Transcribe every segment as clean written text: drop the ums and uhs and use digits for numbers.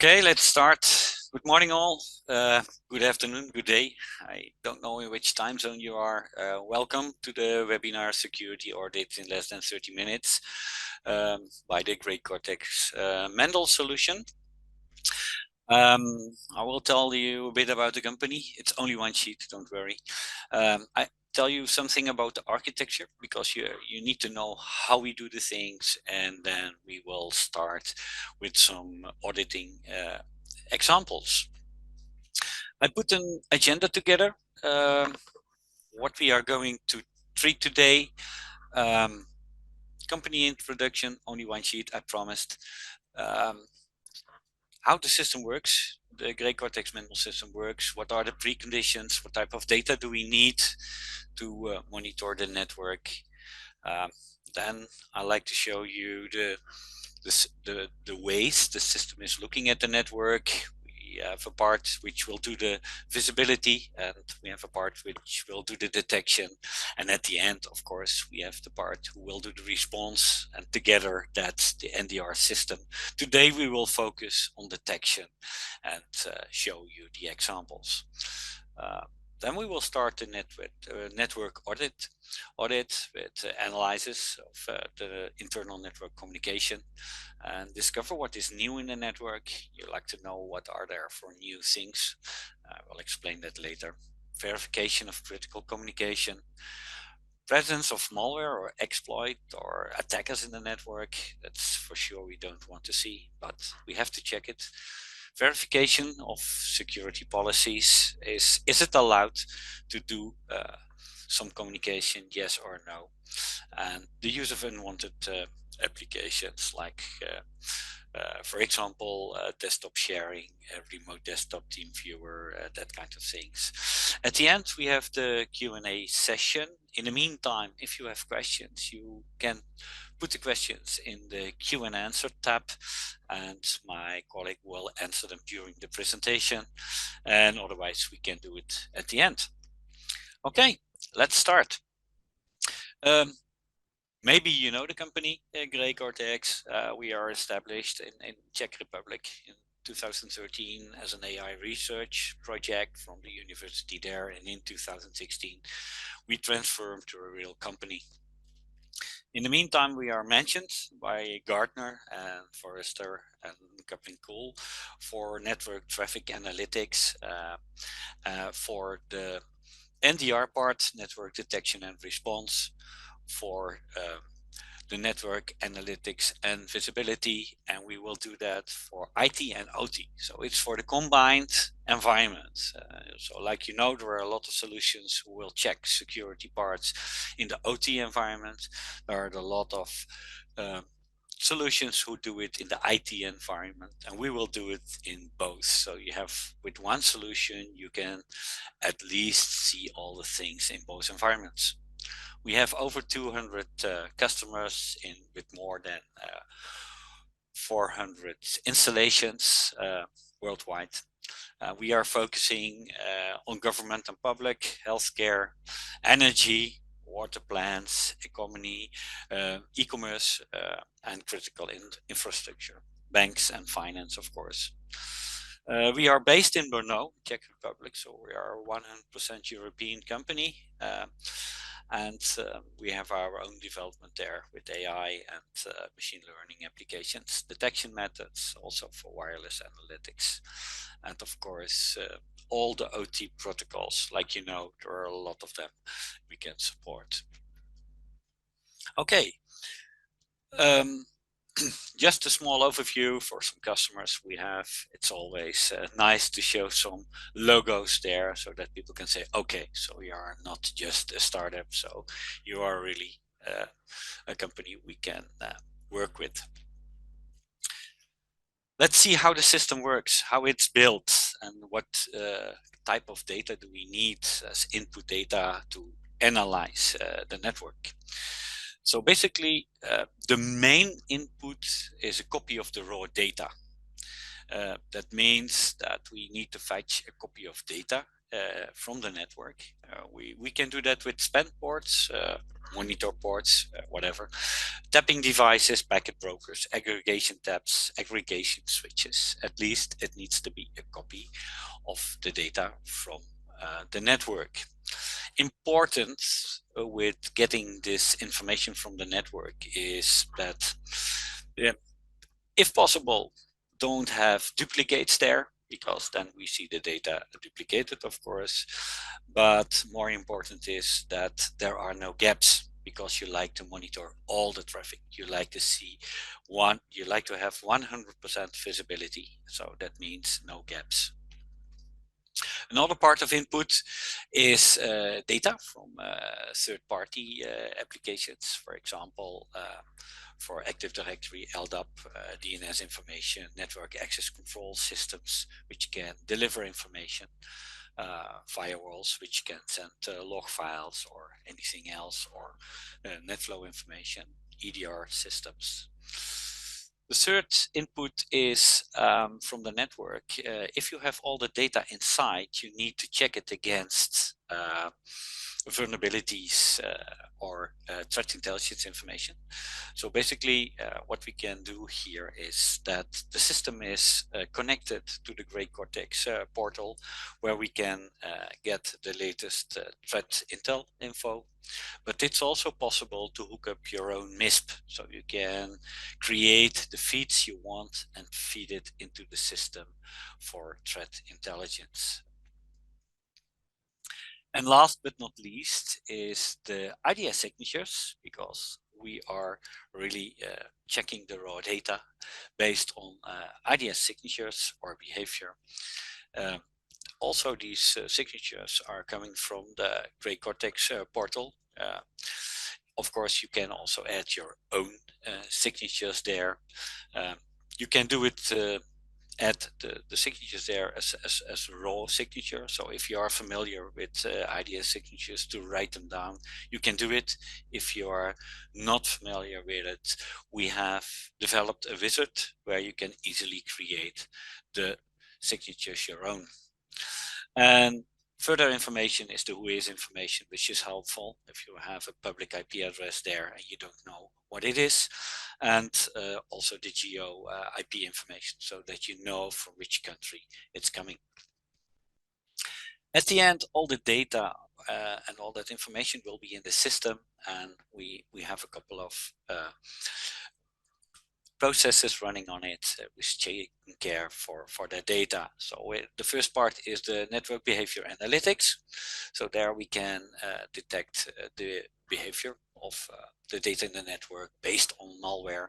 Okay, let's start. Good morning all, good afternoon, good day. I don't know in which time zone you are. Welcome to the webinar Security Audit in Less Than 30 Minutes by the GREYCORTEX Mendel solution. I will tell you a bit about the company. It's only one sheet, don't worry. I tell you something about the architecture because you need to know how we do the things, and then we will start with some auditing examples. I put an agenda together, what we are going to treat today. Company introduction, only one sheet, I promised. How the system works, the GREYCORTEX Mendel system works, what are the preconditions, what type of data do we need to monitor the network. Then I like to show you the ways the system is looking at the network. We have a part which will do the visibility, and we have a part which will do the detection, and at the end, of course, we have the part who will do the response, and together that's the NDR system. Today we will focus on detection and show you the examples. Then we will start the network audit with analysis of the internal network communication and discover what is new in the network. You like to know what are there for new things. I will explain that later. Verification of critical communication. Presence of malware or exploit or attackers in the network. That's for sure we don't want to see, but we have to check it. Verification of security policies. Is it allowed to do some communication, yes or no? And the use of unwanted applications like for example, desktop sharing, remote desktop team viewer, that kind of things. At the end, we have the Q&A session. In the meantime, if you have questions, you can put the questions in the Q and Answer tab, and my colleague will answer them during the presentation, and otherwise we can do it at the end. Okay, let's start. Maybe you know the company, GREYCORTEX. We are established in Czech Republic in 2013 as an AI research project from the university there, and in 2016 we transformed to a real company. In the meantime, we are mentioned by Gartner and Forrester and Coupling Cool for network traffic analytics, for the NDR part, network detection and response, for the network analytics and visibility, and we will do that for IT and OT. So it's for the combined environment. So like you know, there are a lot of solutions who will check security parts in the OT environment. There are a lot of solutions who do it in the IT environment, and we will do it in both. So you have, with one solution, you can at least see all the things in both environments. We have over 200 customers with more than 400 installations worldwide. We are focusing on government and public, healthcare, energy, water plants, economy, e-commerce, and critical infrastructure, banks and finance, of course. We are based in Brno, Czech Republic, so we are a 100% European company. And we have our own development there with AI and machine learning applications, detection methods, also for wireless analytics. And of course, all the OT protocols, like you know, there are a lot of them we can support. Okay. Just a small overview for some customers we have. It's always nice to show some logos there so that people can say, okay, so we are not just a startup, so you are really a company we can work with. Let's see how the system works, how it's built, and what type of data do we need as input data to analyze the network. So basically, the main input is a copy of the raw data. That means that we need to fetch a copy of data from the network. We can do that with span ports, monitor ports, whatever. Tapping devices, packet brokers, aggregation taps, aggregation switches. At least it needs to be a copy of the data from the network. Important with getting this information from the network is that, if possible, don't have duplicates there, because then we see the data duplicated, of course. But more important is that there are no gaps, because you like to monitor all the traffic. You like to see you like to have 100% visibility. So that means no gaps. Another part of input is data from third-party applications, for example, for Active Directory, LDAP, DNS information, network access control systems, which can deliver information, firewalls, which can send log files or anything else, or NetFlow information, EDR systems. The third input is from the network. If you have all the data inside, you need to check it against vulnerabilities or threat intelligence information. So basically, what we can do here is that the system is connected to the GREYCORTEX portal, where we can get the latest threat intel info. But it's also possible to hook up your own MISP, so you can create the feeds you want and feed it into the system for threat intelligence. And last but not least is the IDS signatures, because we are really checking the raw data based on IDS signatures or behavior. Also, these signatures are coming from the GREYCORTEX portal. Of course, you can also add your own signatures there. You can do it, add the signatures there as raw signature. So if you are familiar with IDS signatures, to write them down, you can do it. If you are not familiar with it, we have developed a wizard where you can easily create the signatures your own. And further information is the whois information, which is helpful if you have a public IP address there and you don't know what it is. And also the geo IP information, so that you know from which country it's coming. At the end, all the data and all that information will be in the system, and we have a couple of processes running on it, which taking care for that data. So the first part is the network behavior analytics. So there we can detect the behavior of the data in the network based on malware,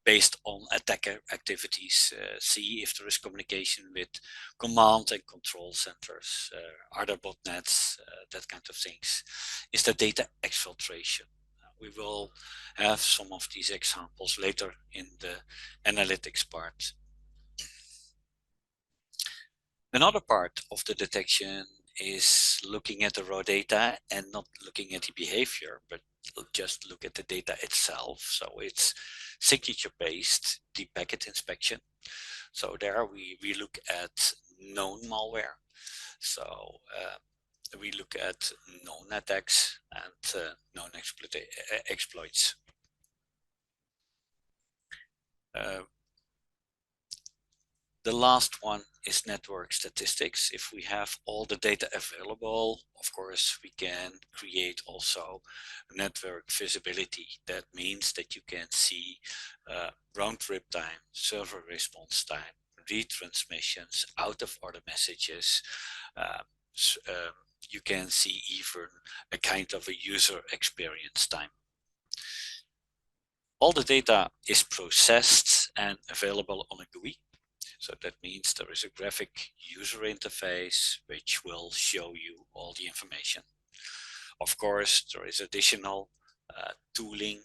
based on attacker activities, see if there is communication with command and control centers, are there botnets, that kind of things. Is the data exfiltration? We will have some of these examples later in the analytics part. Another part of the detection is looking at the raw data and not looking at the behavior, but just look at the data itself. So it's signature-based deep packet inspection. So there we look at known malware. So we look at known attacks and known exploits. The last one is network statistics. If we have all the data available, of course, we can create also network visibility. That means that you can see round trip time, server response time, retransmissions, out of order messages. You can see even a kind of a user experience time. All the data is processed and available on a GUI. So that means there is a graphic user interface which will show you all the information. Of course, there is additional tooling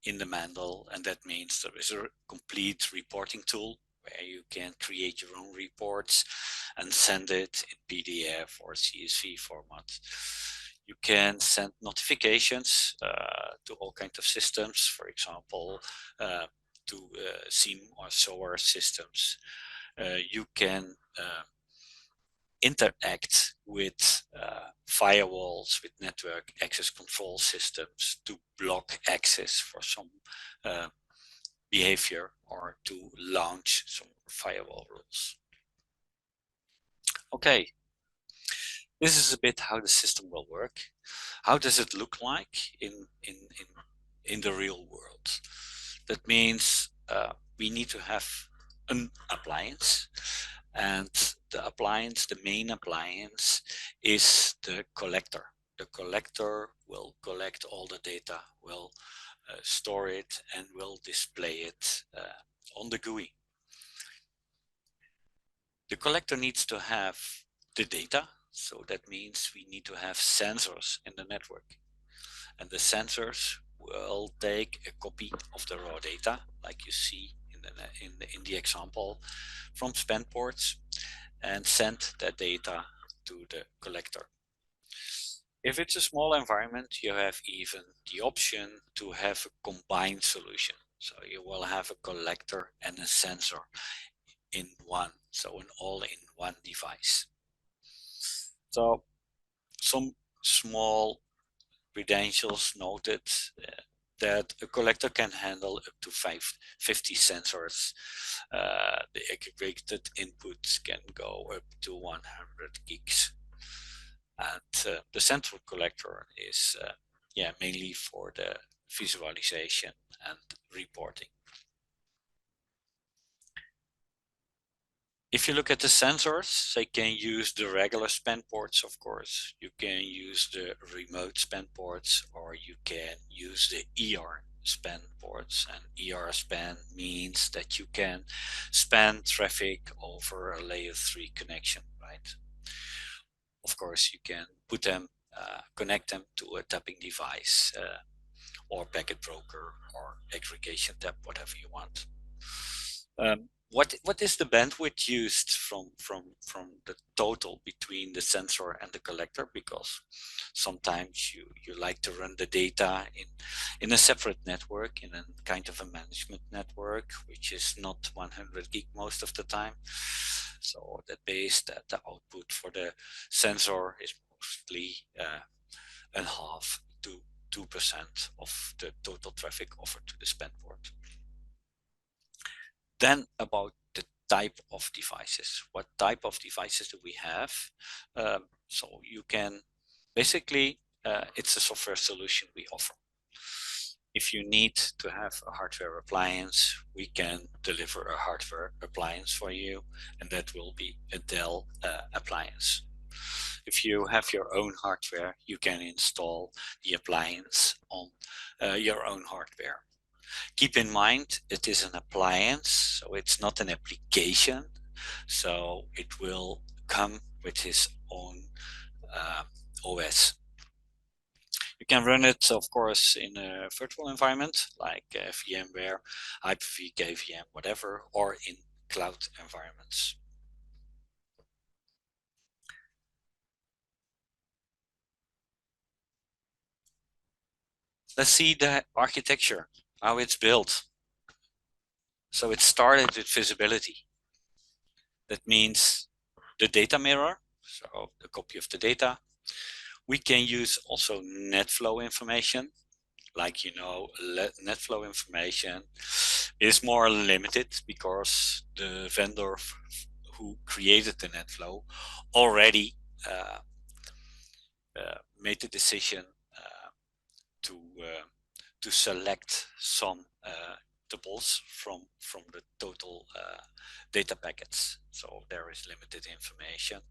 in the Mendel, and that means there is a complete reporting tool where you can create your own reports and send it in PDF or CSV format. You can send notifications to all kinds of systems, for example, to SIEM or SOAR systems. You can interact with firewalls, with network access control systems to block access for some behavior or to launch some firewall rules. Okay, this is a bit how the system will work. How does it look like in the real world? That means we need to have an appliance, and the main appliance is the collector. The collector will collect all the data, will store it, and will display it on the GUI. The collector needs to have the data, so that means we need to have sensors in the network. And the sensors will take a copy of the raw data, like you see in the example, from span ports, and send that data to the collector. If it's a small environment, you have even the option to have a combined solution. So you will have a collector and a sensor in one, so an all-in-one device. So some small credentials noted that a collector can handle up to 50 sensors. The aggregated inputs can go up to 100 gigs. And the central collector is mainly for the visualization and reporting. If you look at the sensors, they can use the regular span ports, of course. You can use the remote span ports, or you can use the ER span ports. And ER span means that you can span traffic over a layer 3 connection, right? Of course, you can put them, connect them to a tapping device, or packet broker, or aggregation tab, whatever you want. What is the bandwidth used from the total between the sensor and the collector? Because sometimes you like to run the data in a separate network, in a kind of a management network, which is not 100 gig most of the time. So that means that the output for the sensor is mostly 0.5 to 2% of the total traffic offered to the span port. Then about the type of devices. What type of devices do we have? So you can basically, it's a software solution we offer. If you need to have a hardware appliance, we can deliver a hardware appliance for you, and that will be a Dell appliance. If you have your own hardware, you can install the appliance on your own hardware. Keep in mind, it is an appliance, so it's not an application. So it will come with its own OS. You can run it, of course, in a virtual environment like VMware, Hyper-V, KVM, whatever, or in cloud environments. Let's see the architecture, how it's built. So it started with visibility. That means the data mirror, so the copy of the data. We can use also net flow information. Like, you know, net flow information is more limited because the vendor who created the net flow already made the decision to select some tuples from the total data packets. So there is limited information.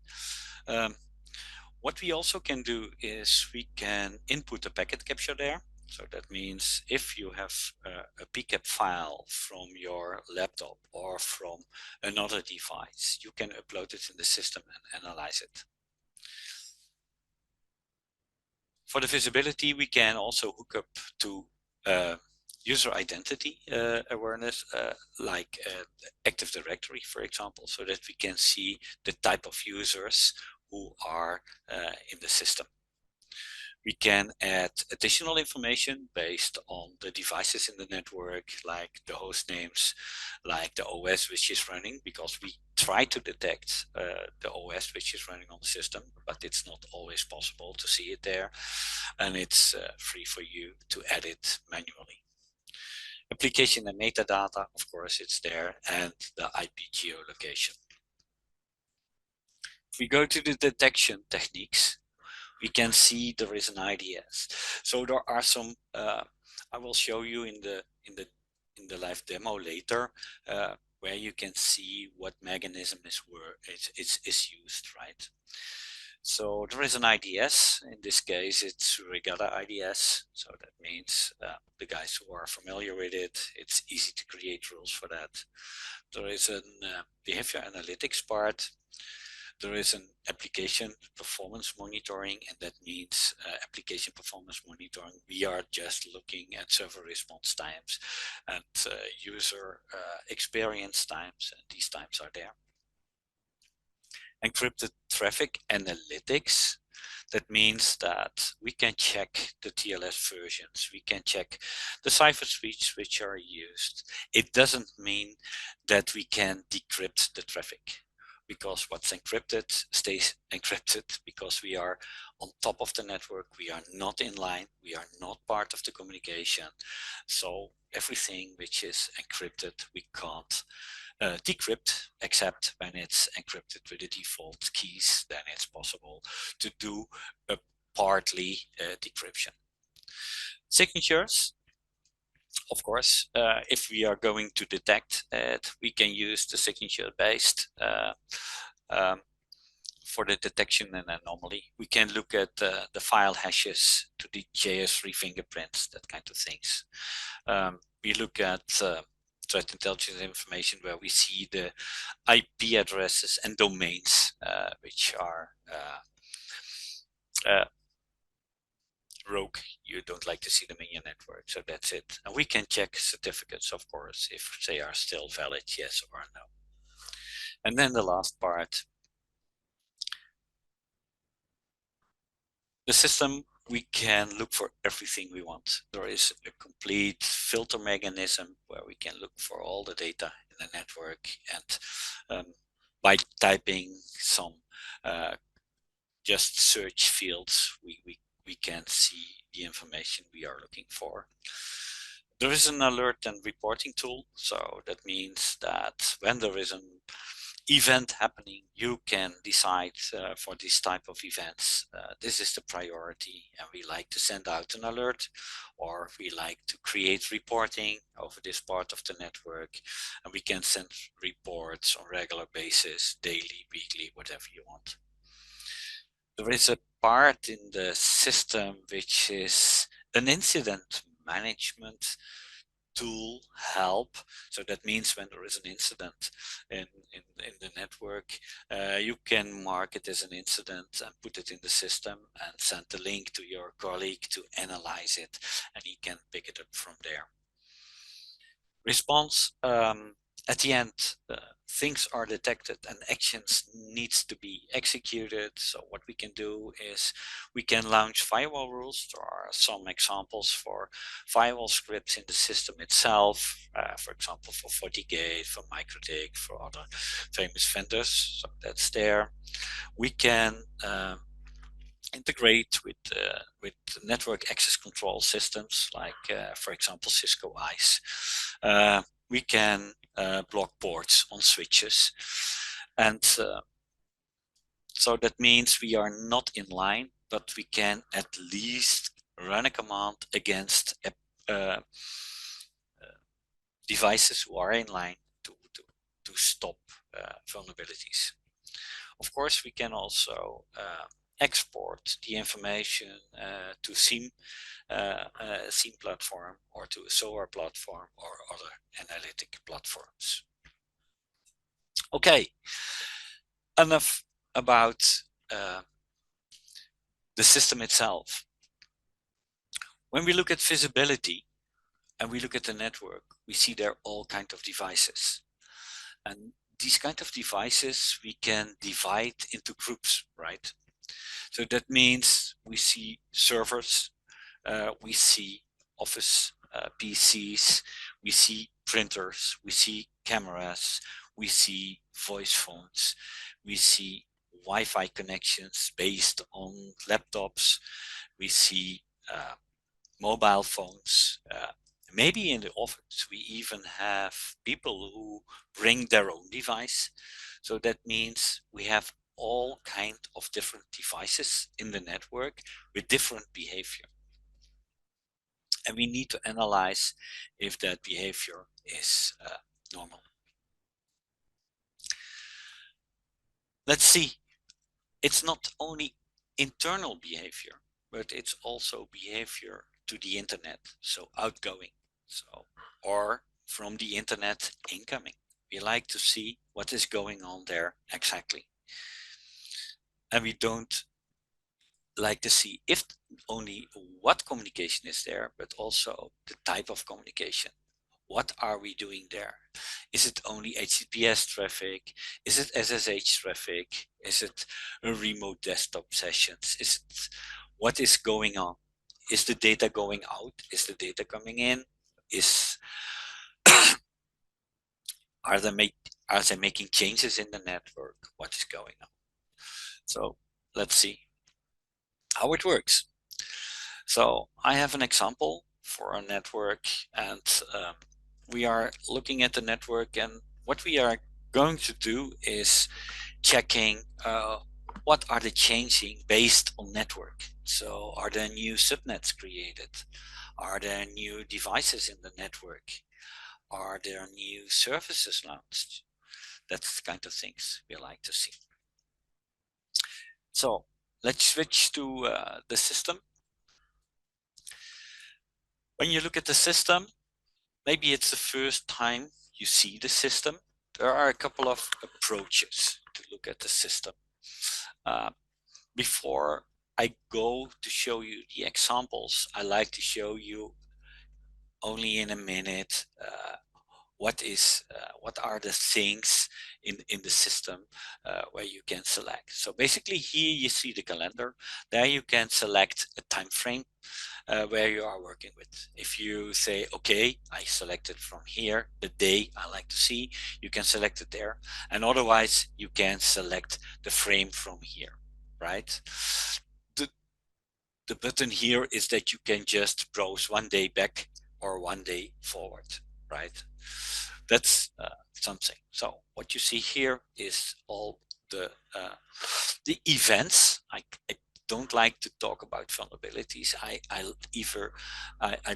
What we also can do is we can input a packet capture there. So that means if you have a PCAP file from your laptop or from another device, you can upload it in the system and analyze it. For the visibility, we can also hook up to user identity awareness, like Active Directory, for example, so that we can see the type of users who are in the system. We can add additional information based on the devices in the network, like the host names, like the OS which is running, because we try to detect the OS which is running on the system, but it's not always possible to see it there. And it's free for you to edit manually. Application and metadata, of course, it's there, and the IP geolocation. If we go to the detection techniques, we can see there is an IDS. So there are some. I will show you in the live demo later, where you can see what mechanism is used, right? So there is an IDS. In this case, it's Regatta IDS. So that means the guys who are familiar with it, it's easy to create rules for that. There is a behavior analytics part. There is an application performance monitoring, and that means application performance monitoring. We are just looking at server response times and user experience times, and these times are there. Encrypted traffic analytics. That means that we can check the TLS versions. We can check the cipher suites which are used. It doesn't mean that we can decrypt the traffic, because what's encrypted stays encrypted, because we are on top of the network. We are not in line. We are not part of the communication. So everything which is encrypted, we can't decrypt, except when it's encrypted with the default keys. Then it's possible to do a partly decryption. Signatures, of course, if we are going to detect it, we can use the signature-based for the detection and anomaly. We can look at the file hashes to the JS3 fingerprints, that kind of things. We look at threat intelligence information where we see the IP addresses and domains which are rogue. You don't like to see them in your network, so that's it. And we can check certificates, of course, if they are still valid, yes or no. And then the last part, the system, we can look for everything we want. There is a complete filter mechanism where we can look for all the data in the network, and by typing some just search fields, we can see the information we are looking for. There is an alert and reporting tool, so that means that when there is an event happening, you can decide for this type of events, this is the priority, and we like to send out an alert, or we like to create reporting over this part of the network, and we can send reports on a regular basis, daily, weekly, whatever you want. There is a part in the system which is an incident management tool help. So that means when there is an incident in the network, you can mark it as an incident and put it in the system and send the link to your colleague to analyze it, and he can pick it up from there. Response, at the end, things are detected and actions needs to be executed. So what we can do is we can launch firewall rules. There are some examples for firewall scripts in the system itself, for example, for FortiGate, for MikroTik, for other famous vendors. So that's there. We can integrate with network access control systems, like for example Cisco ICE. We can block ports on switches, and so that means we are not in line, but we can at least run a command against devices who are in line to stop vulnerabilities. Of course, we can also export the information to SIEM platform, or to a SOAR platform, or other analytic platforms. Okay, enough about the system itself. When we look at visibility and we look at the network, we see there are all kinds of devices. And these kind of devices we can divide into groups, right? So that means we see servers, we see office PCs, we see printers, we see cameras, we see voice phones, we see Wi-Fi connections based on laptops, we see mobile phones. Maybe in the office we even have people who bring their own device. So that means we have all kinds of different devices in the network with different behavior. And we need to analyze if that behavior is normal. Let's see, it's not only internal behavior, but it's also behavior to the internet, so outgoing, so or from the internet incoming. We like to see what is going on there exactly. And we don't like to see if only what communication is there, but also the type of communication. What are we doing there? Is it only HTTPS traffic? Is it SSH traffic? Is it a remote desktop sessions? Is it, what is going on? Is the data going out? Is the data coming in? Is are they making changes in the network? What is going on? So let's see how it works. So I have an example for a network, and we are looking at the network, and what we are going to do is checking what are the changing based on network. So are there new subnets created? Are there new devices in the network? Are there new services launched? That's the kind of things we like to see. So let's switch to the system. When you look at the system, maybe it's the first time you see the system. There are a couple of approaches to look at the system. Before I go to show you the examples, I like to show you only in a minute what are the things in the system where you can select. So basically here you see the calendar. There you can select a time frame where you are working with. If you say, okay, I selected from here the day I like to see, you can select it there. And otherwise you can select the frame from here, right? The button here is that you can just browse one day back or one day forward, right? That's something. So what you see here is all the events. I don't like to talk about vulnerabilities. I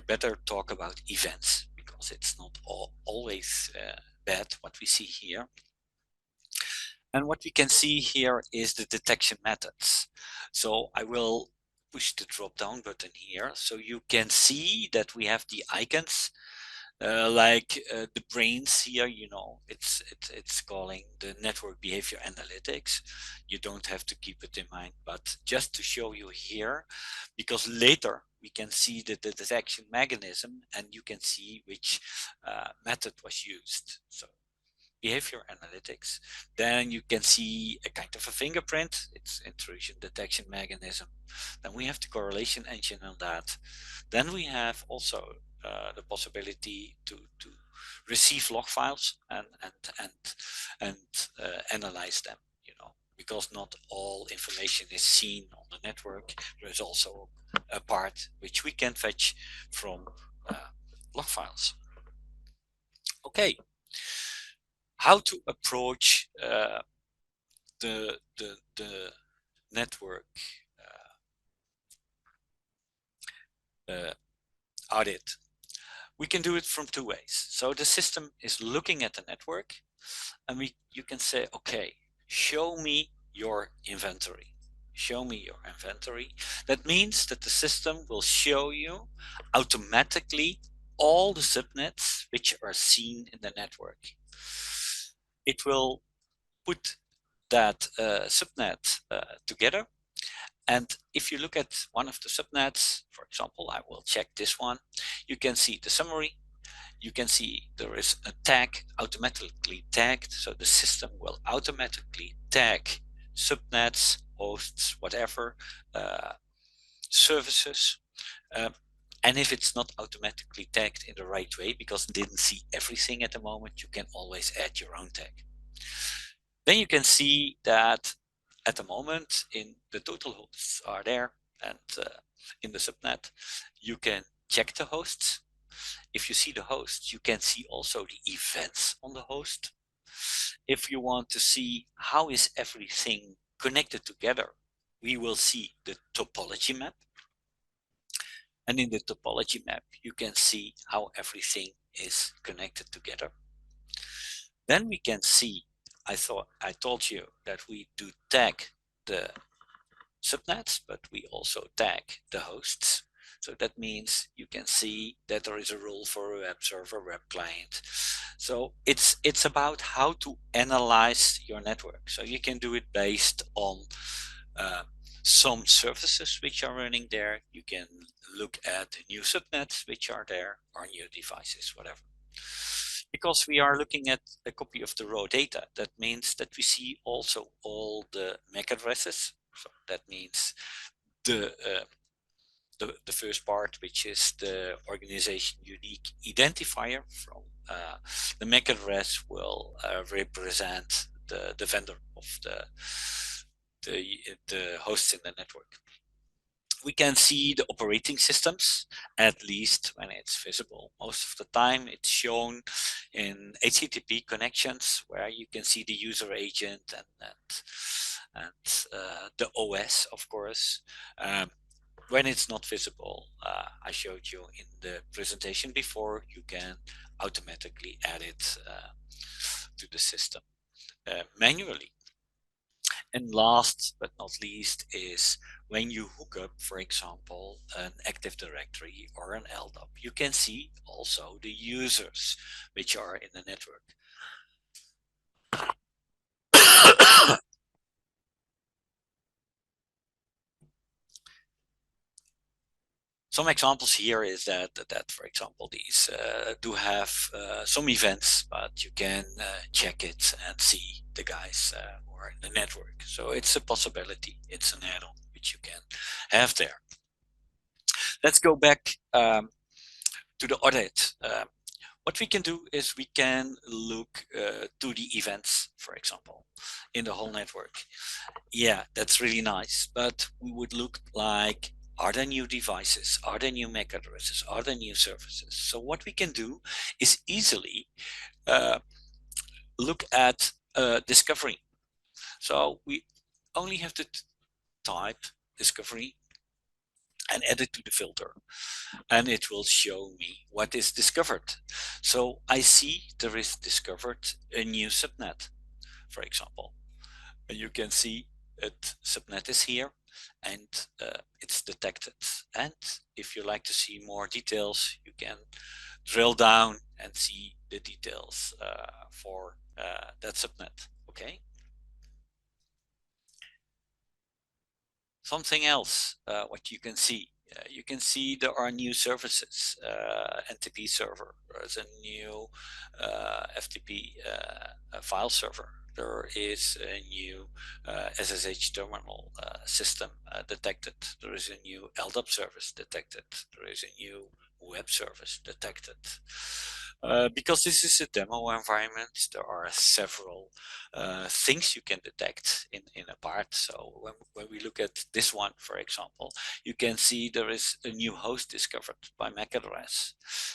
better talk about events, because it's not always bad what we see here. And what we can see here is the detection methods. So I will push the drop down button here, so you can see that we have the icons the brains here. You know, it's calling the network behavior analytics. You don't have to keep it in mind, but just to show you here, because later we can see the detection mechanism and you can see which method was used. So behavior analytics, then you can see a kind of a fingerprint. It's intrusion detection mechanism. Then we have the correlation engine on that. Then we have also the possibility to receive log files and analyze them, you know, because not all information is seen on the network. There is also a part which we can fetch from log files. Okay, how to approach the network audit. We can do it from two ways. So the system is looking at the network, and you can say, okay, show me your inventory. Show me your inventory. That means that the system will show you automatically all the subnets which are seen in the network. It will put that subnet together. And if you look at one of the subnets, for example, I will check this one, you can see the summary. You can see there is a tag automatically tagged. So the system will automatically tag subnets, hosts, whatever, services. And if it's not automatically tagged in the right way because it didn't see everything at the moment, you can always add your own tag. Then you can see that at the moment in the total hosts are there, and in the subnet you can check the hosts. If you see the hosts, you can see also the events on the host. If you want to see how is everything connected together, we will see the topology map. And in the topology map, you can see how everything is connected together. Then we can see, I told you that we do tag the subnets, but we also tag the hosts. So that means you can see that there is a role for a web server, web client. So it's about how to analyze your network. So you can do it based on some services which are running there. You can look at new subnets which are there, or new devices, whatever. Because we are looking at a copy of the raw data, that means that we see also all the MAC addresses. So that means the first part, which is the organization unique identifier from the MAC address, will represent the vendor of the hosts in the network. We can see the operating systems, at least when it's visible. Most of the time it's shown in HTTP connections where you can see the user agent and the OS, of course. When it's not visible, I showed you in the presentation before, you can automatically add it to the system manually. And last but not least is when you hook up, for example, an Active Directory or an LDAP, you can see also the users which are in the network. Some examples here is that for example, these do have some events, but you can check it and see the guys who are in the network. So it's a possibility. It's an add-on which you can have there. Let's go back to the audit. What we can do is we can look to the events, for example, in the whole network. Yeah, that's really nice, but we would look like, are there new devices? Are there new MAC addresses? Are there new services? So what we can do is easily look at discovery. So we only have to type discovery and add it to the filter, and it will show me what is discovered. So I see there is discovered a new subnet, for example, and you can see it subnet is here, and it's detected. And if you like to see more details, you can drill down and see the details for that subnet. Okay. Something else, what you can see there are new services. NTP server, there's a new FTP file server. There is a new SSH terminal system detected. There is a new LDAP service detected. There is a new web service detected. Because this is a demo environment, there are several things you can detect in a part. So when we look at this one, for example, you can see there is a new host discovered by MAC address.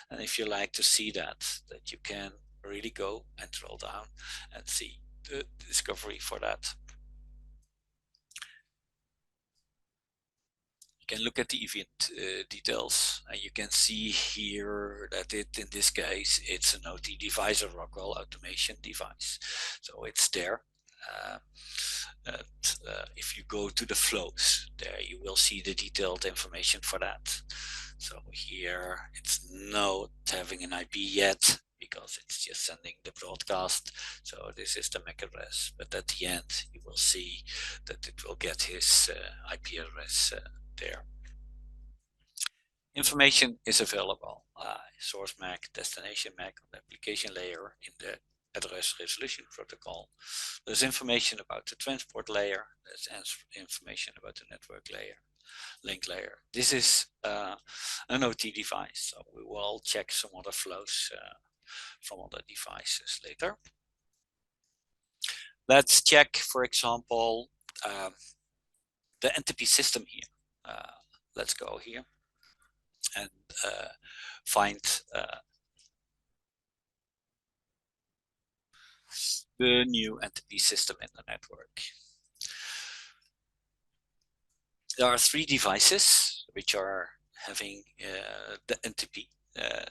And if you like to see that you can really go and drill down and see the discovery for that. You can look at the event details, and you can see here that in this case, it's an OT device, a Rockwell automation device. So it's there. If you go to the flows, there you will see the detailed information for that. So here it's not having an IP yet because it's just sending the broadcast. So this is the MAC address, but at the end you will see that it will get his IP address there. Information is available, source MAC, destination MAC on the application layer in the address resolution protocol. There's information about the transport layer, there's information about the network layer. link layer. This is an OT device, so we will check some other flows from other devices later. Let's check, for example, the NTP system here. Let's go here and find the new NTP system in the network. There are 3 devices which are having the NTP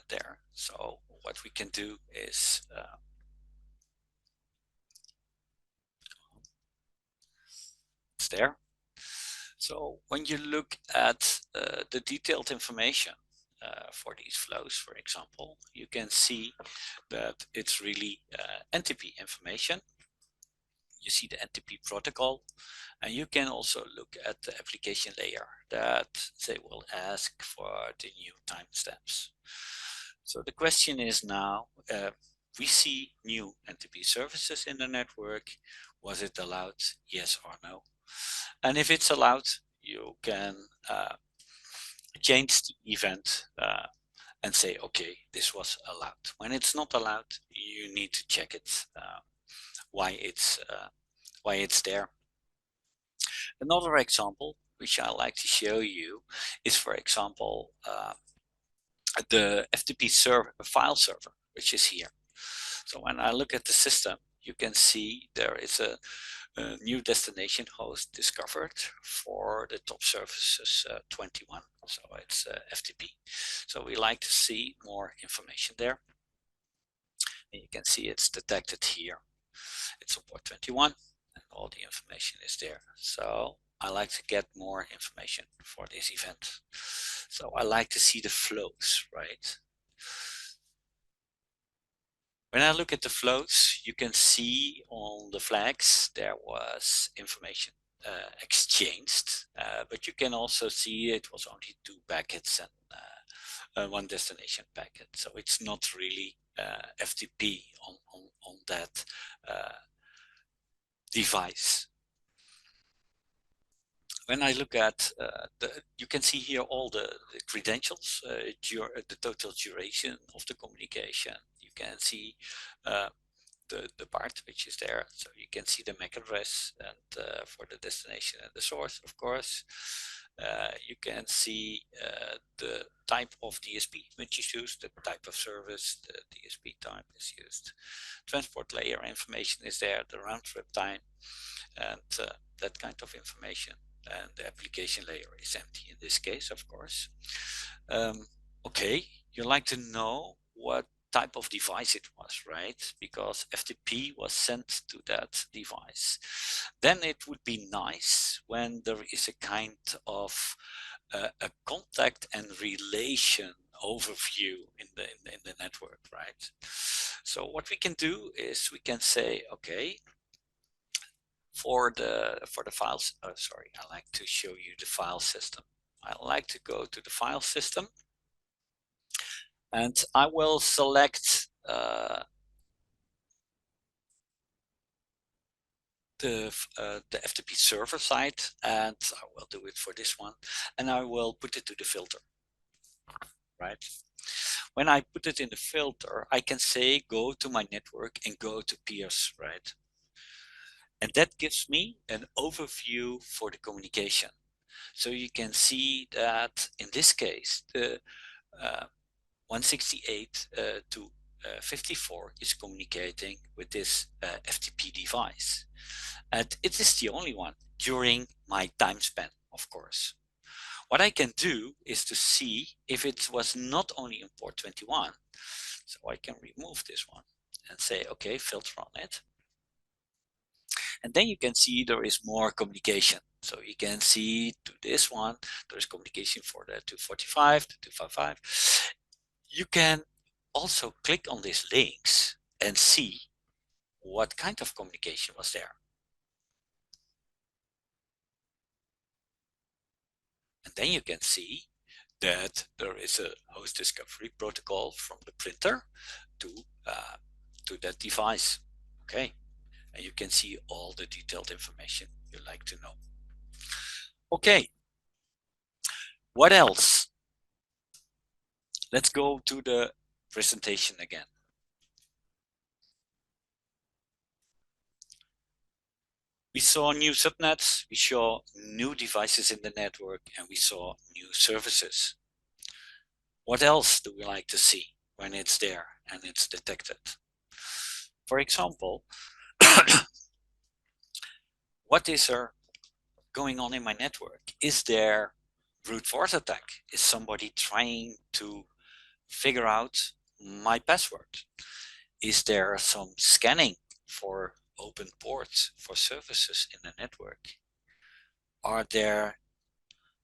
there. So what we can do is it's there. So when you look at the detailed information for these flows, for example, you can see that it's really NTP information. You see the NTP protocol, and you can also look at the application layer that they will ask for the new timestamps. So the question is now, we see new NTP services in the network. Was it allowed? Yes or no? And if it's allowed, you can change the event and say, okay, this was allowed. When it's not allowed, you need to check it, why it's there. Another example which I like to show you is, for example, the FTP server, file server, which is here. So when I look at the system, you can see there is a new destination host discovered for the top services 21. So it's FTP. So we like to see more information there. And you can see it's detected here. It's on port 21 and all the information is there. So I like to get more information for this event. So I like to see the flows, right? When I look at the flows, you can see on the flags there was information exchanged, but you can also see it was only 2 packets and 1 destination packet. So it's not really FTP on that device. When I look at you can see here all the credentials, the total duration of the communication. You can see the part which is there, so you can see the MAC address and for the destination and the source, of course. You can see the type of DSP which is used, the type of service, the DSP type is used. Transport layer information is there, the round trip time, and that kind of information. And the application layer is empty in this case, of course. Okay, you like to know what type of device it was, right? Because FTP was sent to that device. Then it would be nice when there is a kind of a contact and relation overview in the network, right? So what we can do is we can say, okay, for the files, sorry, I like to show you the file system. I like to go to the file system, and I will select the FTP server side, and I will do it for this one, and I will put it to the filter, right? When I put it in the filter, I can say go to my network and go to peers, right? And that gives me an overview for the communication. So you can see that in this case, the 168 to 54 is communicating with this FTP device. And it is the only one during my time span, of course. What I can do is to see if it was not only in port 21. So I can remove this one and say, okay, filter on it. And then you can see there is more communication. So you can see to this one, there is communication for the 245, the 255. You can also click on these links and see what kind of communication was there. And then you can see that there is a host discovery protocol from the printer to that device. Okay, and you can see all the detailed information you like to know. Okay, What else? Let's go to the presentation again. We saw new subnets, we saw new devices in the network, and we saw new services. What else do we like to see when it's there and it's detected? For example, what is there going on in my network? Is there brute force attack? Is somebody trying to figure out my password? Is there some scanning for open ports for services in the network? Are there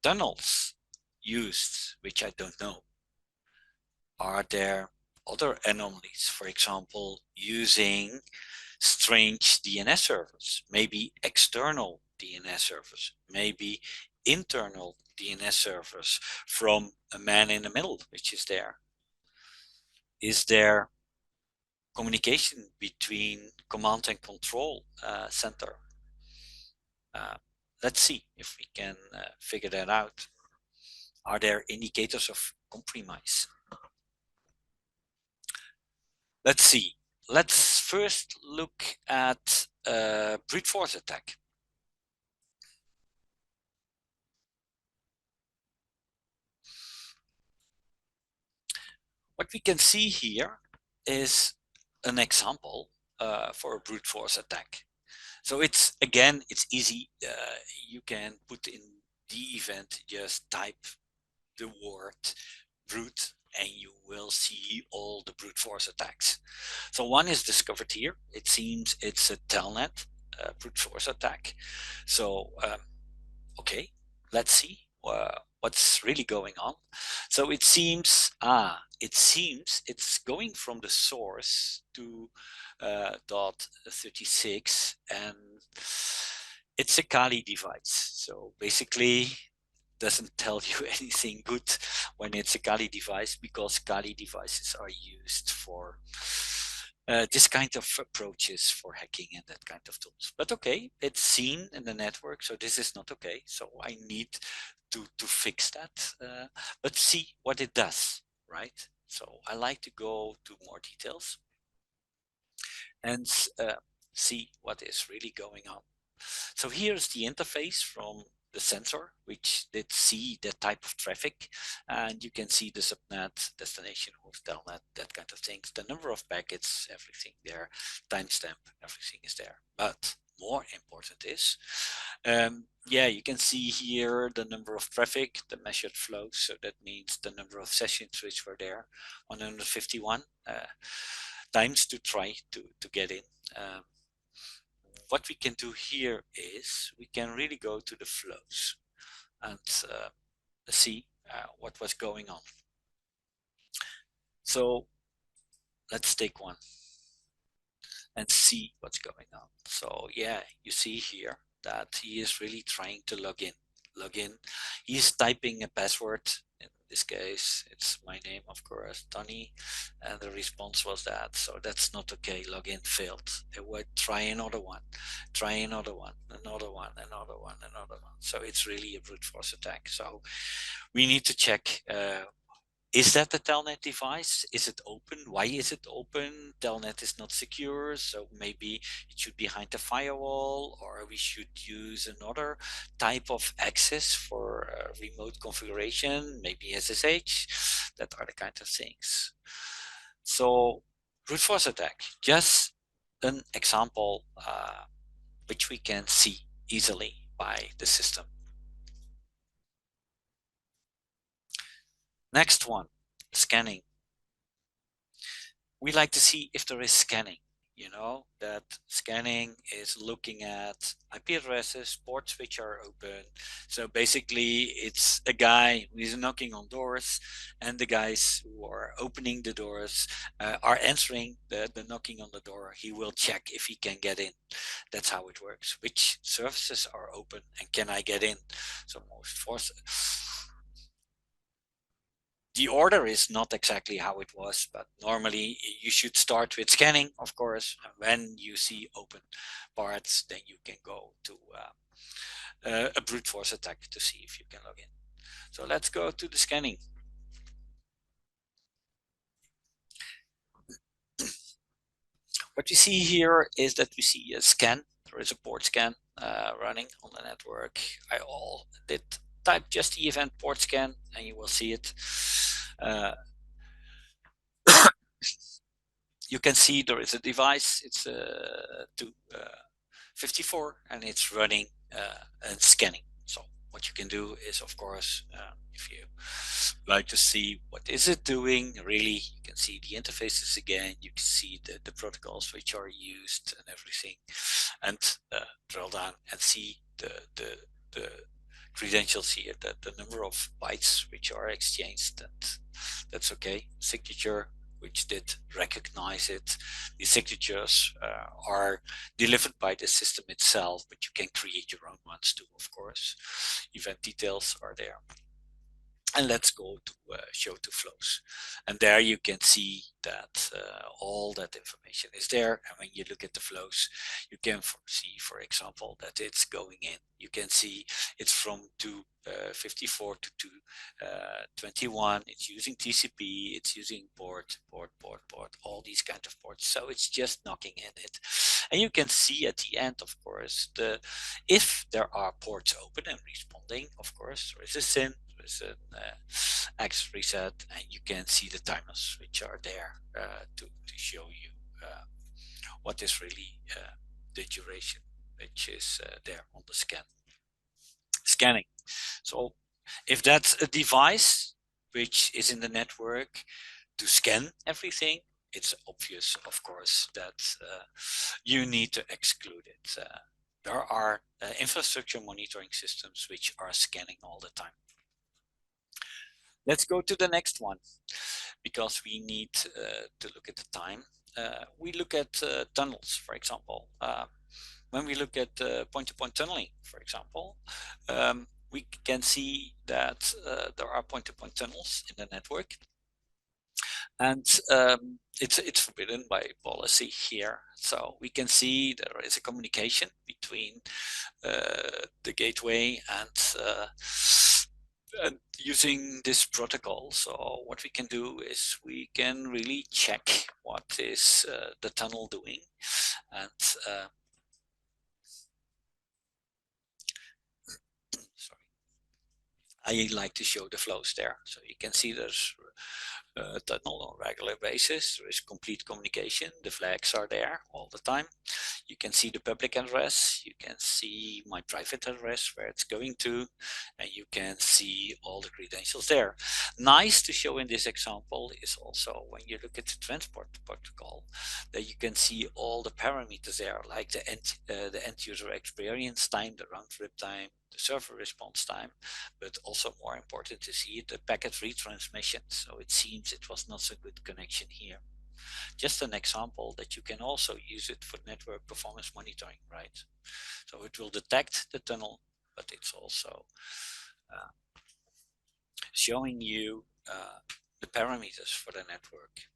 tunnels used, which I don't know? Are there other anomalies, for example, using strange DNS servers, maybe external DNS servers, maybe internal DNS servers from a man in the middle, which is there? Is there communication between command and control center? Let's see if we can figure that out. Are there indicators of compromise? Let's see. Let's first look at brute force attack. What we can see here is an example for a brute force attack. So it's, again, it's easy. You can put in the event, just type the word brute and you will see all the brute force attacks. So one is discovered here. It seems it's a telnet brute force attack. So okay, let's see what's really going on. So it seems it's going from the source to dot 36, and it's a Kali device. So basically doesn't tell you anything good when it's a Kali device, because Kali devices are used for this kind of approaches for hacking and that kind of tools. But okay, it's seen in the network, so this is not okay. So I need to fix that, but see what it does, right? So I like to go to more details and see what is really going on. So here's the interface from the sensor, which did see that type of traffic, and you can see the subnet, destination host, telnet, that kind of things, the number of packets, everything there, timestamp, everything is there. But more important is, yeah, you can see here the number of traffic, the measured flows. So that means the number of sessions which were there, 151 times to try to get in. What we can do here is we can really go to the flows and see what was going on. So let's take one and see what's going on. So yeah, you see here that he is really trying to log in. He's typing a password. In this case, it's my name, of course, Tony, and the response was that. So that's not okay. Login failed. They would try another one, another one. So it's really a brute force attack. So we need to check. Is that the telnet device? Is it open? Why is it open? Telnet is not secure, so maybe it should be behind the firewall, or we should use another type of access for remote configuration, maybe SSH. That are the kind of things. So brute force attack, just an example which we can see easily by the system. Next one, scanning. We like to see if there is scanning, you know, that scanning is looking at IP addresses, ports which are open. So basically it's a guy who is knocking on doors, and the guys who are opening the doors are answering the knocking on the door. He will check if he can get in. That's how it works. Which services are open and can I get in? So most forces. The order is not exactly how it was, but normally you should start with scanning, of course. And when you see open parts, then you can go to a brute force attack to see if you can log in. So let's go to the scanning. What we see here is that we see a scan. There is a port scan running on the network. I did type just the event port scan and you will see it. You can see there is a device. It's 254 and it's running and scanning. So what you can do is, of course, if you like to see what is it doing, really, you can see the interfaces again. You can see the protocols which are used and everything, and drill down and see the credentials here, the number of bytes which are exchanged. That's okay. Signature, which did recognize it. The signatures are delivered by the system itself, but you can create your own ones too, of course. Event details are there. And let's go to show to flows. And there you can see that all that information is there. And when you look at the flows, you can see, for example, that it's going in. You can see it's from 254 to 221. It's using TCP, it's using port, all these kind of ports. So it's just knocking in it. And you can see at the end, of course, if there are ports open and responding, of course, there is a SYN, there's an X reset, and you can see the timers which are there to show you what is really the duration which is there on the scanning. So if that's a device which is in the network to scan everything, it's obvious, of course, that you need to exclude it. There are infrastructure monitoring systems which are scanning all the time. Let's go to the next one, because we need to look at the time. We look at tunnels, for example. When we look at point-to-point tunneling, for example, we can see that there are point-to-point tunnels in the network, and it's forbidden by policy here. So we can see there is a communication between the gateway and using this protocol. So what we can do is we can really check what is the tunnel doing, and sorry, I like to show the flows there. So you can see there's tunnel on a regular basis. There is complete communication. The flags are there all the time. You can see the public address. You can see my private address where it's going to, and you can see all the credentials there. Nice to show in this example is also when you look at the transport protocol, that you can see all the parameters there, like the end user experience time, the round trip time, the server response time, but also more important to see the packet retransmission. So it seems it was not so good connection here. Just an example that you can also use it for network performance monitoring, right? So it will detect the tunnel, but it's also showing you the parameters for the network.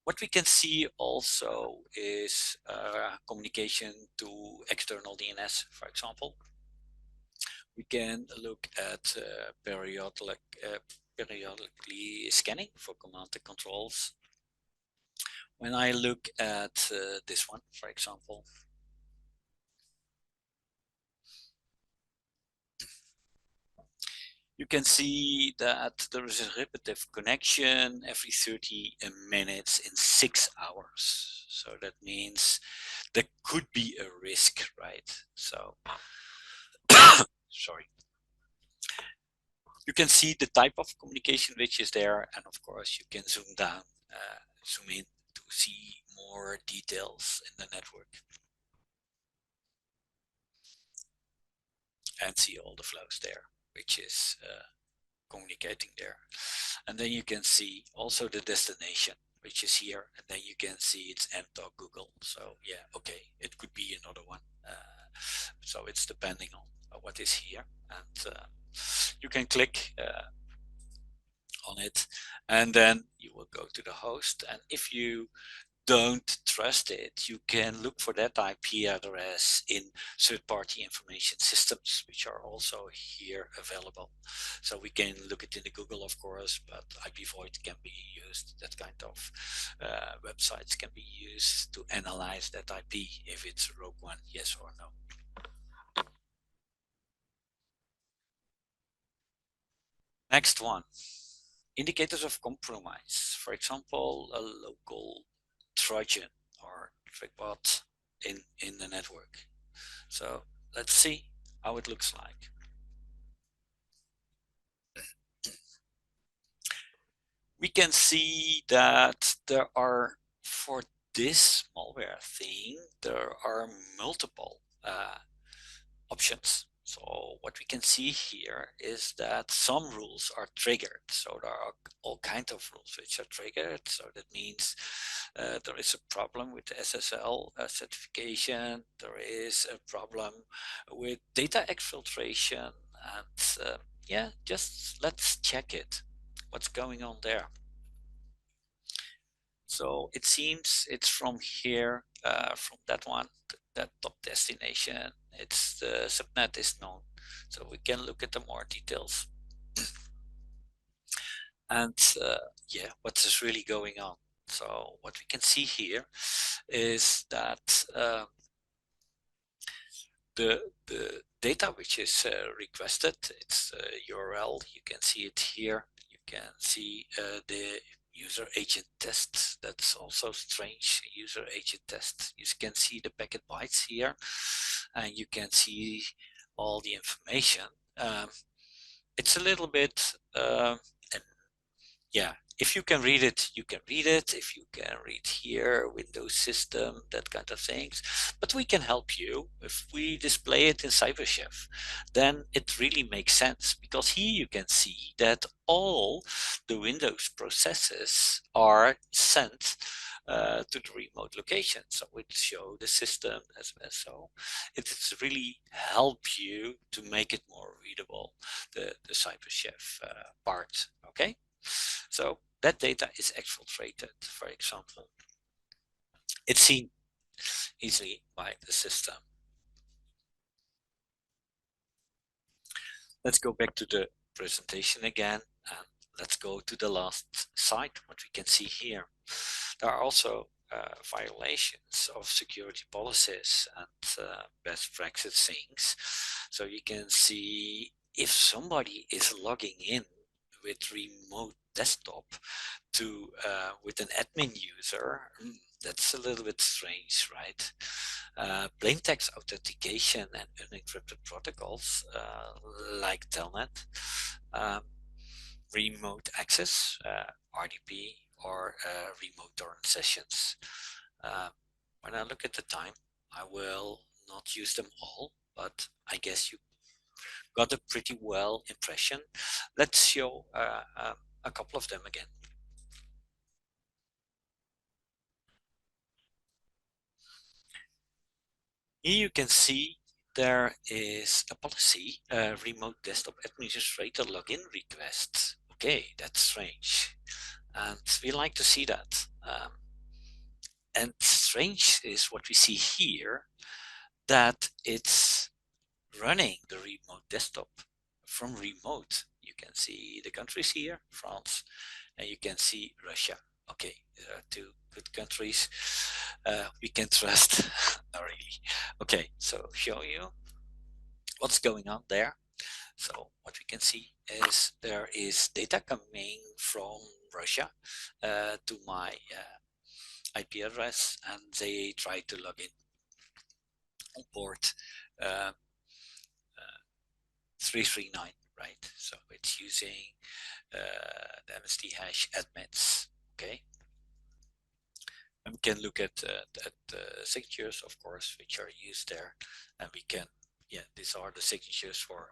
What we can see also is communication to external DNS, for example. We can look at periodically scanning for command and controls. When I look at this one, for example, you can see that there is a repetitive connection every 30 minutes in 6 hours. So that means there could be a risk, right? So, sorry. You can see the type of communication which is there, and of course you can zoom down, zoom in to see more details in the network and see all the flows there, which is communicating there. And then you can see also the destination, which is here, and then you can see it's m.google. So yeah, okay, it could be another one. So it's depending on what is here, and you can click on it, and then you will go to the host. And if you don't trust it, you can look for that IP address in third-party information systems, which are also here available. So we can look it in the Google, of course, but IP void can be used. That kind of websites can be used to analyze that IP if it's a rogue one, yes or no. Next one, indicators of compromise. For example, a local Trojan or trackbot in the network. So let's see how it looks like. We can see that there are, for this malware thing, there are multiple options. So what we can see here is that some rules are triggered. So there are all kinds of rules which are triggered. So that means there is a problem with the SSL certification. There is a problem with data exfiltration. And yeah, just let's check it. What's going on there? So it seems it's from here, from that one, that top destination. It's the subnet is known, so we can look at the more details. And yeah, what is really going on? So what we can see here is that the data which is requested, it's URL. You can see it here. You can see the user agent test. That's also strange. User agent test. You can see the packet bytes here, and you can see all the information. It's a little bit yeah, if you can read it, you can read it. If you can read here, Windows system, that kind of things. But we can help you. If we display it in CyberChef, then it really makes sense, because here you can see that all the Windows processes are sent to the remote location. So it show the system as well. So it's really help you to make it more readable, the CyberChef part, okay? So that data is exfiltrated, for example. It's seen easily by the system. Let's go back to the presentation again, and let's go to the last site, what we can see here. There are also violations of security policies and best practice things. So you can see if somebody is logging in with remote desktop to with an admin user, that's a little bit strange, right? Plain text authentication and unencrypted protocols like Telnet, um, remote access, RDP, or remote torrent sessions. When I look at the time, I will not use them all, but I guess you got a pretty well impression. Let's show a couple of them again. Here you can see there is a policy, remote desktop administrator login requests. Okay, that's strange. And we like to see that. And strange is what we see here, that it's running the remote desktop from remote. You can see the countries here, France, and you can see Russia. Okay, there are two good countries we can trust. Not really. Okay, so show you what's going on there. So what we can see is there is data coming from Russia to my IP address, and they try to log in on port 339, right? So it's using the MST hash admins, okay? And we can look at the signatures, of course, which are used there, and we can, yeah, these are the signatures are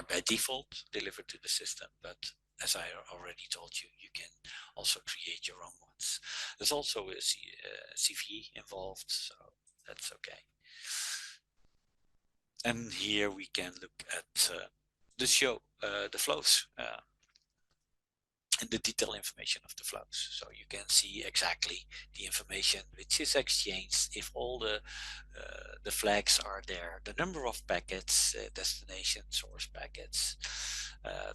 by default delivered to the system, but as I already told you, you can also create your own ones. There's also a CVE involved, so that's okay. And here we can look at the show, the flows. and the detailed information of the flows. So you can see exactly the information which is exchanged, if all the flags are there, the number of packets, destination, source packets,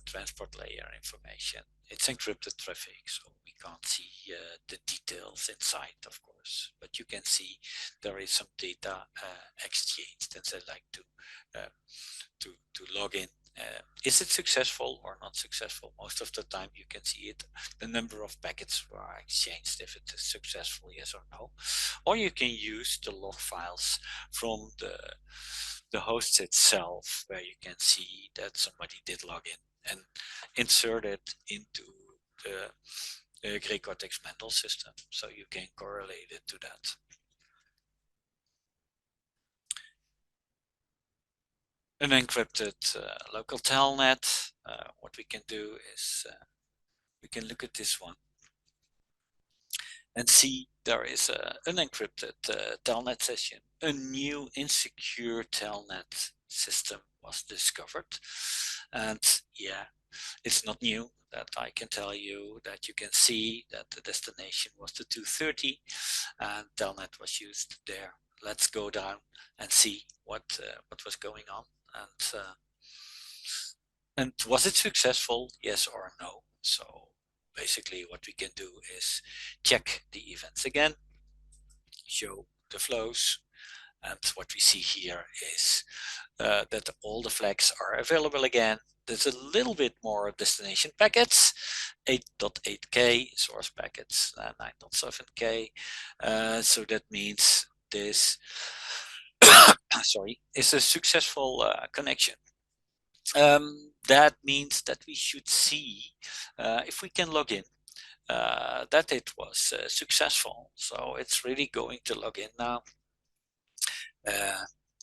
transport layer information. It's encrypted traffic, so we can't see the details inside, of course, but you can see there is some data exchanged, and I'd like uh, to log in. Is it successful or not successful? Most of the time you can see it, the number of packets are exchanged, if it is successful, yes or no. Or you can use the log files from the host itself, where you can see that somebody did log in, and insert it into the GREYCORTEX Mendel system, so you can correlate it to that. An encrypted local telnet. What we can do is we can look at this one and see there is an encrypted telnet session. A new insecure telnet system was discovered, and yeah, it's not new. That I can tell you that you can see that the destination was the 230 and telnet was used there. Let's go down and see what was going on, and was it successful, yes or no. So basically what we can do is check the events again, show the flows, and what we see here is that all the flags are available again. There's a little bit more destination packets, 8.8k, source packets 9.7k. So that means this sorry, is a successful connection. That means that we should see if we can log in, that it was successful. So it's really going to log in now.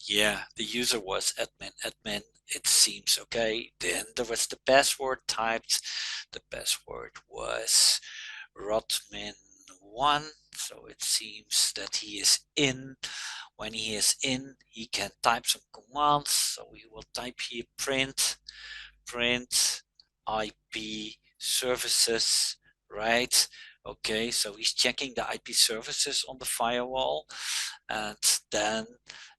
Yeah, the user was admin. It seems okay. Then there was the password typed. The password was Rodmin1. So it seems that he is in. When he is in, he can type some commands. So we will type here print IP services, right? Okay, so he's checking the IP services on the firewall, and then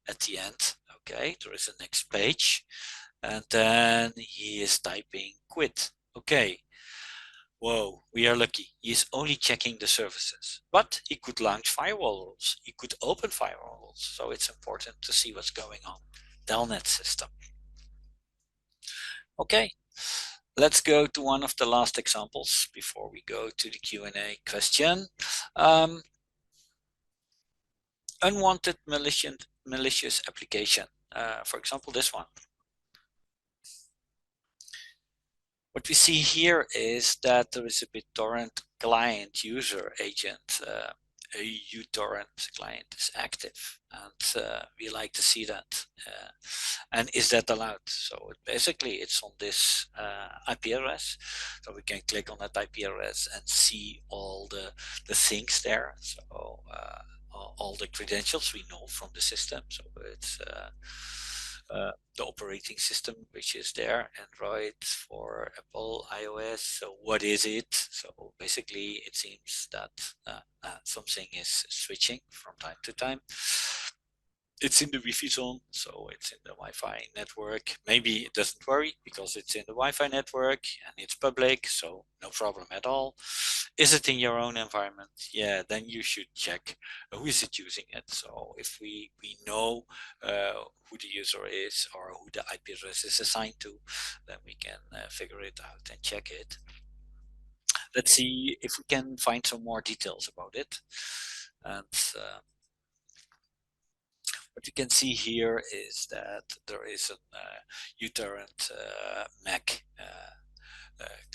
at the end, okay, there is a next page, and then he is typing quit. Okay, whoa, we are lucky. He is only checking the services, but he could launch firewall rules. He could open firewall rules. So it's important to see what's going on. Telnet system. Okay, let's go to one of the last examples before we go to the Q&A question. Unwanted malicious application. For example, this one. What we see here is that there is a BitTorrent client user agent. A uTorrent client is active, and we like to see that. And is that allowed? So basically it's on this IP address, so we can click on that IP address and see all the things there. So all the credentials we know from the system. So it's the operating system which is there, Android for Apple, iOS. So what is it? So basically it seems that something is switching from time to time. It's in the Wi-Fi zone, so it's in the Wi-Fi network. Maybe it doesn't worry because it's in the Wi-Fi network and it's public, so no problem at all. Is it in your own environment? Yeah, then you should check who is it using it. So if we know who the user is or who the IP address is assigned to, then we can figure it out and check it. Let's see if we can find some more details about it. And what you can see here is that there is a uTorrent Mac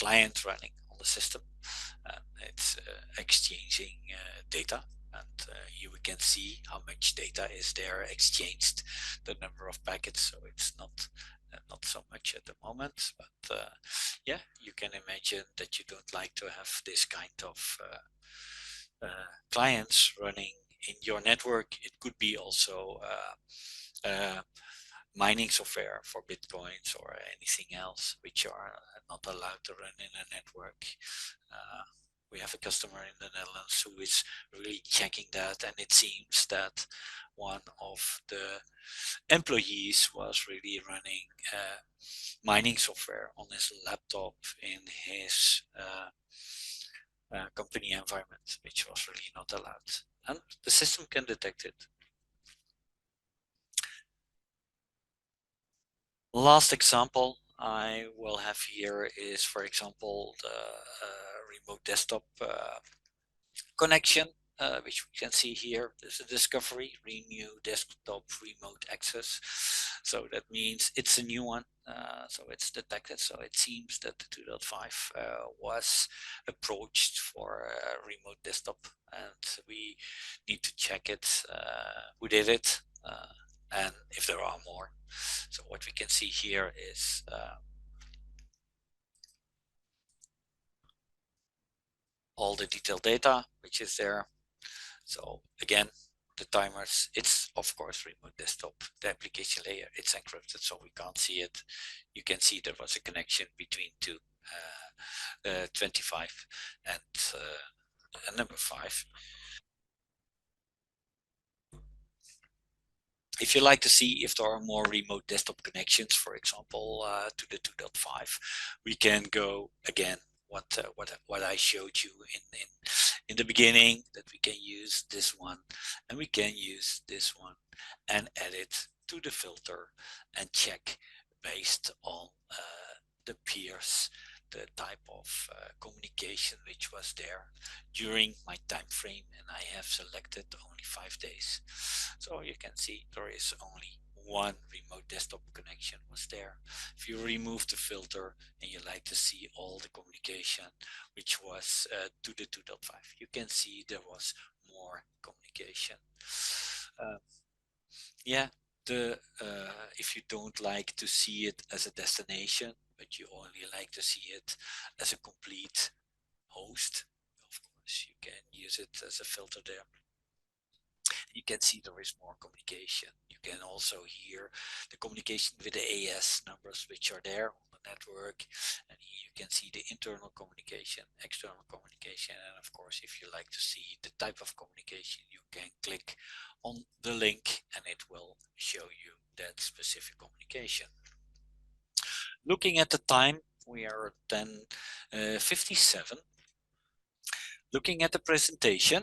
client running on the system. It's exchanging data, and here we can see how much data is there exchanged, the number of packets. So it's not so much at the moment, but yeah, you can imagine that you don't like to have this kind of clients running in your network. It could be also mining software for Bitcoins or anything else which are not allowed to run in a network. We have a customer in the Netherlands who is really checking that, and it seems that one of the employees was really running mining software on his laptop in his company environment, which was really not allowed, and the system can detect it. Last example I will have here is, for example, the remote desktop connection, which we can see here. There's a discovery, renew desktop remote access. So that means it's a new one. So it's detected. So it seems that the 2.5 was approached for a remote desktop, and we need to check it, who did it, and if there are more. So what we can see here is all the detailed data which is there. So again, the timers, it's of course remote desktop. The application layer, it's encrypted, so we can't see it. You can see there was a connection between 25 and number 5. If you like to see if there are more remote desktop connections, for example, to the 2.5, we can go again what I showed you in the beginning, that we can use this one and we can use this one and add it to the filter and check based on the peers, the type of communication which was there during my time frame, and I have selected only 5 days. So you can see there is only one remote desktop connection was there. If you remove the filter and you like to see all the communication which was to the 2.5, you can see there was more communication. Yeah, the if you don't like to see it as a destination, but you only like to see it as a complete host, of course you can use it as a filter there. You can see there is more communication. You can also hear the communication with the AS numbers which are there on the network, and here you can see the internal communication, external communication, and of course if you like to see the type of communication, you can click on the link and it will show you that specific communication. Looking at the time, we are at 10:57. Looking at the presentation,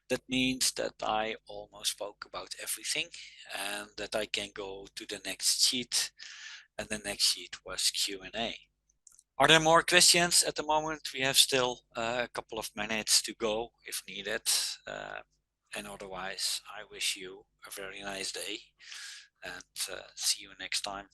that means that I almost spoke about everything and that I can go to the next sheet, and the next sheet was Q&A. Are there more questions at the moment? We have still a couple of minutes to go if needed. And otherwise, I wish you a very nice day and see you next time.